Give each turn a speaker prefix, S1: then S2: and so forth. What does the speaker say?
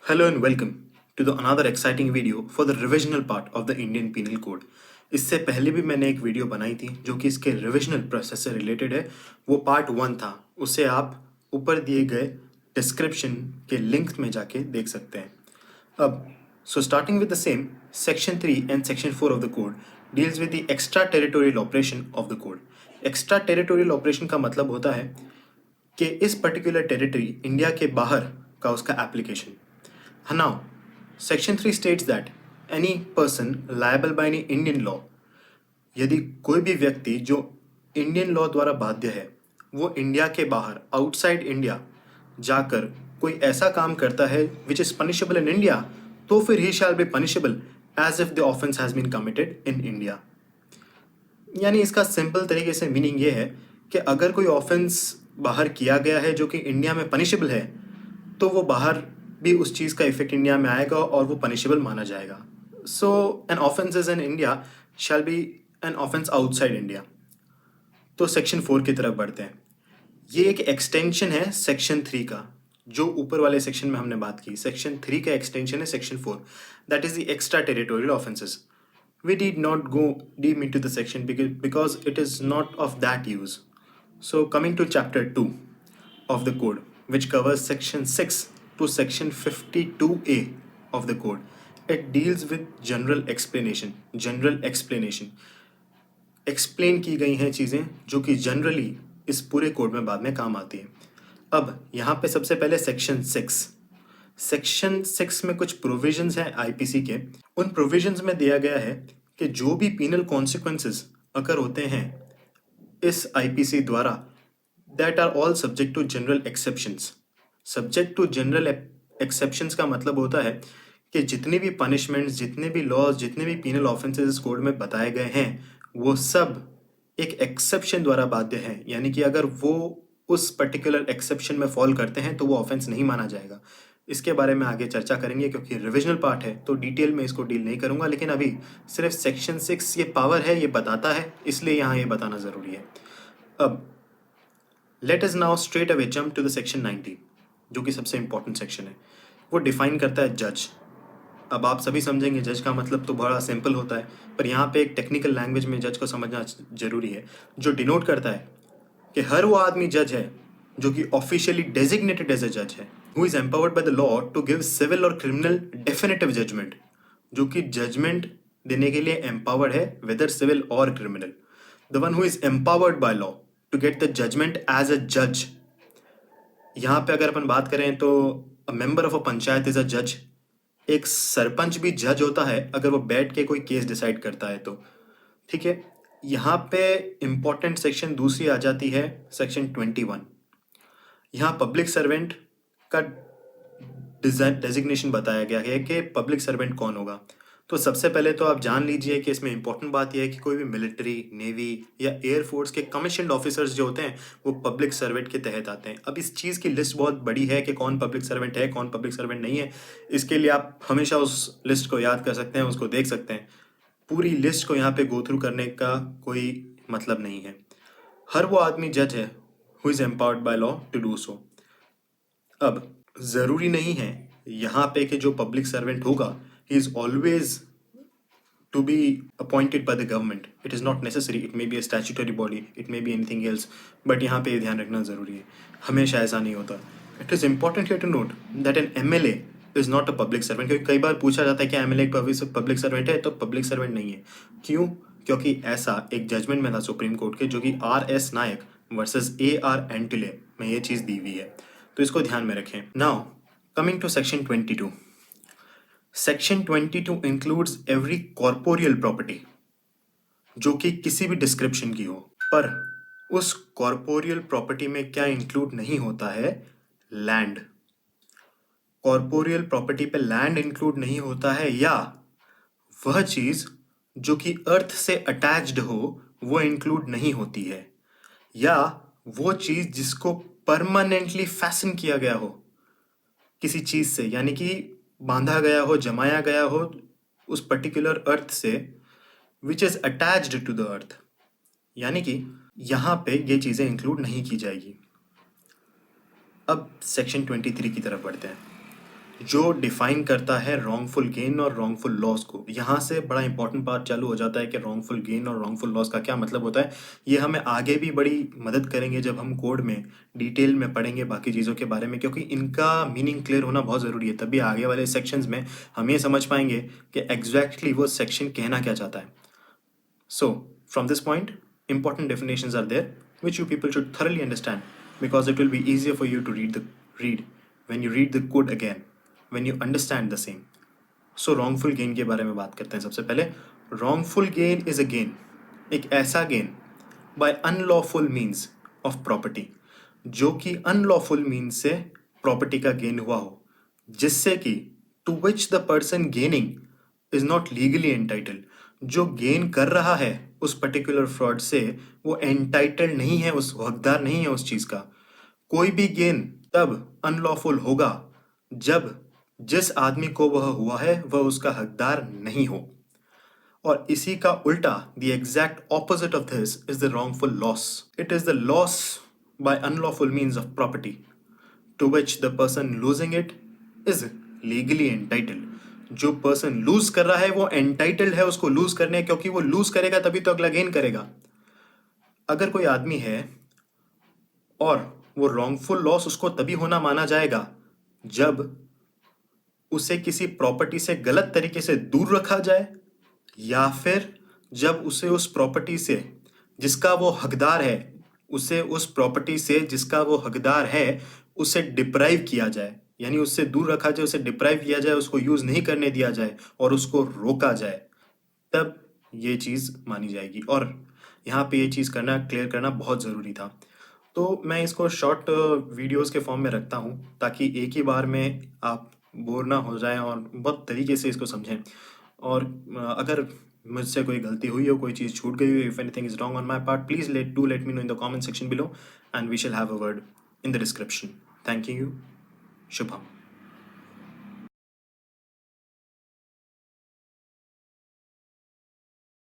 S1: Hello and welcome to the another exciting video for the revisional part of the Indian Penal Code. इससे पहले भी मैंने एक video बनाई थी जो कि इसके रिविजनल प्रोसेस से रिलेटेड है। वो पार्ट 1 था। उसे आप ऊपर दिए गए डिस्क्रिप्शन के लिंक में जाके देख सकते हैं। अब starting with the same, section 3 and section 4 of the code deals with the extraterritorial operation of the code. Extraterritorial operation का मतलब होता है कि इस पर्टिकुलर टेरिटरी इंडिया के बाहर का उसका application. Now, Section 3 states that any person liable by any Indian law, यदि कोई भी व्यक्ति जो इंडियन लॉ द्वारा बाध्य है वो इंडिया के बाहर आउटसाइड इंडिया जाकर कोई ऐसा काम करता है which is punishable in India, तो फिर ही shall be punishable as if the offence has been committed in India. यानी इसका सिंपल तरीके से मीनिंग ये है कि अगर कोई ऑफेंस बाहर किया गया है जो कि इंडिया में पनिशेबल है तो वो बाहर भी उस चीज़ का इफेक्ट इंडिया में आएगा और वो पनिशेबल माना जाएगा। So an offence is in India shall be an offence outside India. तो सेक्शन 4 की तरफ बढ़ते हैं। ये एक एक्सटेंशन है सेक्शन 3 का, जो ऊपर वाले सेक्शन में हमने बात की। सेक्शन 3 का एक्सटेंशन है section 4, that is the extra territorial offences. We did not go deep into the section because it is not of that use. So coming to chapter 2 of the code, which covers section 6 to section 52A of the code, it deals with general explanation. General explanation. Explain की गई हैं चीज़ें जो कि generally इस पूरे code में बाद में काम आती हैं। अब यहाँ पे सबसे पहले सेक्शन 6। सेक्शन 6 में कुछ प्रोविजंस हैं आईपीसी के। उन प्रोविजंस में दिया गया है कि जो भी पीनल कॉन्सिक्वेंसेस अगर होते हैं इस आईपीसी द्वारा, that are all subject to general exceptions. Subject to general exceptions का मतलब होता है कि जितनी भी पनिशमेंट्स, जितने भी लॉज, जितने भी पीनल ऑफेंसेस इस कोड में बताए गए हैं वो सब एक एक्सेप्शन द्वारा बाध्य हैं। यानी कि अगर वो उस पर्टिकुलर एक्सेप्शन में फॉल करते हैं तो वो ऑफेंस नहीं माना जाएगा। इसके बारे में आगे चर्चा करेंगे क्योंकि रिविजनल पार्ट है तो डिटेल में इसको डील नहीं करूंगा, लेकिन अभी सिर्फ सेक्शन 6 ये पावर है, ये बताता है, इसलिए यहाँ ये बताना ज़रूरी है। अब let's now straight away jump to the section 19, जो कि सबसे इंपॉर्टेंट सेक्शन है। वो डिफाइन करता है जज। अब आप सभी समझेंगे जज का मतलब तो बड़ा सिंपल होता है, पर यहाँ पे एक टेक्निकल लैंग्वेज में जज को समझना जरूरी है, जो डिनोट करता है कि हर वो आदमी जज है जो कि ऑफिशियली डेजिग्नेटेड एज अ जज है, who is empowered by the law to give civil और क्रिमिनल डेफिनेटिव जजमेंट, जो कि जजमेंट देने के लिए एम्पावर्ड है, वेदर सिविल और criminal. The one who is empowered by law to get the judgment as a जज। यहाँ पे अगर अपन बात करें तो a member of a panchayat is a जज। एक सरपंच भी जज होता है अगर वो बैठ के कोई केस डिसाइड करता है तो। ठीक है, यहाँ पे इंपॉर्टेंट सेक्शन दूसरी आ जाती है, सेक्शन 21। यहाँ पब्लिक सर्वेंट का डेजिग्नेशन बताया गया है कि पब्लिक सर्वेंट कौन होगा। तो सबसे पहले तो आप जान लीजिए कि इसमें इंपॉर्टेंट बात यह है कि कोई भी मिलिट्री, नेवी या एयरफोर्स के कमीशन्ड ऑफिसर्स जो होते हैं वो पब्लिक सर्वेंट के तहत आते हैं। अब इस चीज़ की लिस्ट बहुत बड़ी है कि कौन पब्लिक सर्वेंट है, कौन पब्लिक सर्वेंट नहीं है। इसके लिए आप हमेशा उस लिस्ट को याद कर सकते हैं, उसको देख सकते हैं। पूरी लिस्ट को यहाँ पे गो थ्रू करने का कोई मतलब नहीं है। हर वो आदमी जज है who is empowered by law to do so. अब ज़रूरी नहीं है यहाँ पे कि जो पब्लिक सर्वेंट होगा he is always to be appointed by the government. It is not necessary. It may be a statutory body, it may be anything else. But यहाँ पे ध्यान रखना ज़रूरी है, हमेशा ऐसा नहीं होता। It is important here to note that an MLA is not a public servant, क्योंकि कई बार पूछा जाता है कि MLA एक पब्लिक सर्वेंट है, तो पब्लिक सर्वेंट नहीं है। क्यों? क्योंकि ऐसा एक जजमेंट में था सुप्रीम कोर्ट के, जो कि RS नायक वर्सेस AR एंटिले में ये चीज़ दी हुई है, तो इसको ध्यान में रखें। Now coming to section 22। Section 22 includes every corporeal property जो कि किसी भी डिस्क्रिप्शन की हो, पर उस कॉर्पोरियल प्रॉपर्टी में क्या इंक्लूड नहीं होता है? लैंड। कॉर्पोरियल प्रॉपर्टी पे लैंड इंक्लूड नहीं होता है, या वह चीज जो कि अर्थ से अटैच्ड हो वो इंक्लूड नहीं होती है, या वो चीज जिसको परमानेंटली फैशन किया गया हो किसी चीज से, यानी कि बांधा गया हो, जमाया गया हो उस पर्टिकुलर अर्थ से, which is attached to the earth. यानी कि यहाँ पे ये चीज़ें इंक्लूड नहीं की जाएगी। अब सेक्शन 23 की तरफ बढ़ते हैं। जो डिफाइन करता है रॉन्गफुल गेन और रॉन्गफुल लॉस को। यहाँ से बड़ा इंपॉर्टेंट पार्ट चालू हो जाता है कि रॉन्गफुल गेन और रॉन्गफुल लॉस का क्या मतलब होता है। ये हमें आगे भी बड़ी मदद करेंगे जब हम कोड में डिटेल में पढ़ेंगे बाकी चीज़ों के बारे में, क्योंकि इनका मीनिंग क्लियर होना बहुत ज़रूरी है। तभी आगे वाले सेक्शंस में हम ये समझ पाएंगे कि एग्जैक्टली वो सेक्शन कहना क्या चाहता है। So, from this point, important definitions are there which you people should thoroughly understand, because it will be easier for you to read when you read the code again, when you understand the same. So, wrongful gain के बारे में बात करते हैं सबसे पहले। wrongful gain is a gain, एक ऐसा gain by unlawful means of property, जो कि unlawful means से property का gain हुआ हो, जिससे कि to which the person gaining is not legally entitled. जो गेन कर रहा है उस पर्टिकुलर फ्रॉड से वो एंटाइटल्ड नहीं है, उस हकदार नहीं है उस चीज का। कोई भी गेन तब अनलॉफुल होगा जब जिस आदमी को वह हुआ है वह उसका हकदार नहीं हो। और इसी का उल्टा, the exact opposite of this is the wrongful loss. It is the loss by unlawful means of property to which the person losing it is legally entitled। जो पर्सन लूज कर रहा है वो एंटाइटल्ड है उसको लूज करने, क्योंकि वो लूज करेगा तभी तो अगला गेन करेगा। अगर कोई आदमी है और वो रॉन्गफुल लॉस उसको तभी होना माना जाएगा जब उसे किसी प्रॉपर्टी से गलत तरीके से दूर रखा जाए, या फिर जब उसे उस प्रॉपर्टी से जिसका वो हकदार है, उसे उस प्रॉपर्टी से जिसका वो हकदार है उसे डिप्राइव किया जाए, यानी उससे दूर रखा जाए, उसे डिप्राइव किया जाए, उसको यूज नहीं करने दिया जाए और उसको रोका जाए, तब ये चीज़ मानी जाएगी। और यहाँ पे ये चीज़ करना क्लियर करना बहुत ज़रूरी था। तो मैं इसको शॉर्ट वीडियोस के फॉर्म में रखता हूँ ताकि एक ही बार में आप बोर ना हो जाएं और बहुत तरीके से इसको समझें। और अगर मुझसे कोई गलती हुई हो, कोई चीज़ छूट गई हो, if anything is wrong on my part, please let me know in the comment section below and we shall have a word in the description. Thank you. Shubham.